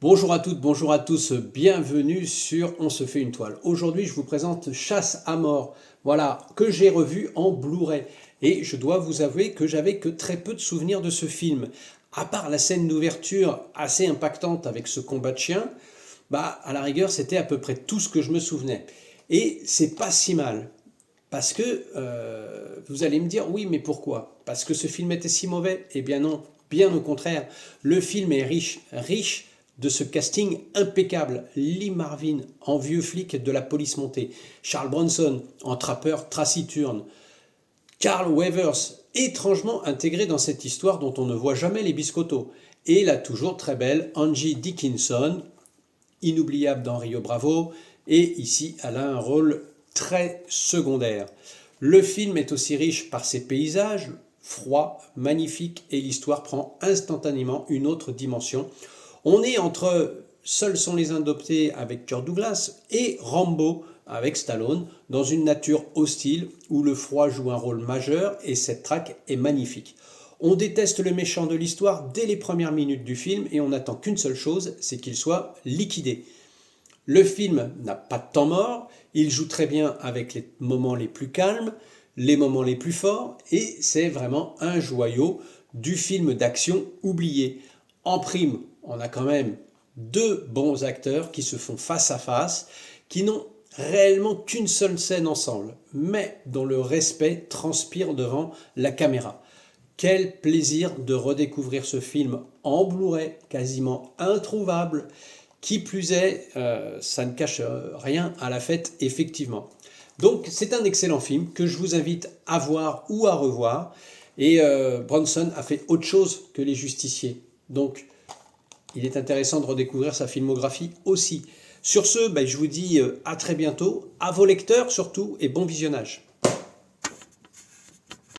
Bonjour à toutes, bonjour à tous, bienvenue sur On se fait une toile. Aujourd'hui, je vous présente Chasse à mort, voilà, que j'ai revu en Blu-ray. Et je dois vous avouer que j'avais que très peu de souvenirs de ce film. À part la scène d'ouverture assez impactante avec ce combat de chien, bah, à la rigueur, c'était à peu près tout ce que je me souvenais. Et c'est pas si mal. Parce que vous allez me dire, oui, mais pourquoi? Parce que ce film était si mauvais? Eh bien non, bien au contraire. Le film est riche, riche de ce casting impeccable. Lee Marvin en vieux flic de la police montée, Charles Bronson en trappeur taciturne, Carl Weathers étrangement intégré dans cette histoire dont on ne voit jamais les biscottos, et la toujours très belle Angie Dickinson, inoubliable dans Rio Bravo, et ici elle a un rôle très secondaire. Le film est aussi riche par ses paysages, froids, magnifiques, et l'histoire prend instantanément une autre dimension. On est entre Seuls sont les adoptés avec Kirk Douglas et Rambo avec Stallone, dans une nature hostile où le froid joue un rôle majeur, et cette traque est magnifique. On déteste le méchant de l'histoire dès les premières minutes du film et on n'attend qu'une seule chose, c'est qu'il soit liquidé. Le film n'a pas de temps mort, il joue très bien avec les moments les plus calmes, les moments les plus forts, et c'est vraiment un joyau du film d'action oublié. En prime, on a quand même deux bons acteurs qui se font face à face, qui n'ont réellement qu'une seule scène ensemble, mais dont le respect transpire devant la caméra. Quel plaisir de redécouvrir ce film en Blu-ray, quasiment introuvable. Qui plus est, ça ne cache rien à la fête, effectivement. Donc c'est un excellent film que je vous invite à voir ou à revoir. Et Bronson a fait autre chose que Les Justiciers. Donc il est intéressant de redécouvrir sa filmographie aussi. Sur ce, je vous dis à très bientôt, à vos lecteurs surtout, et bon visionnage.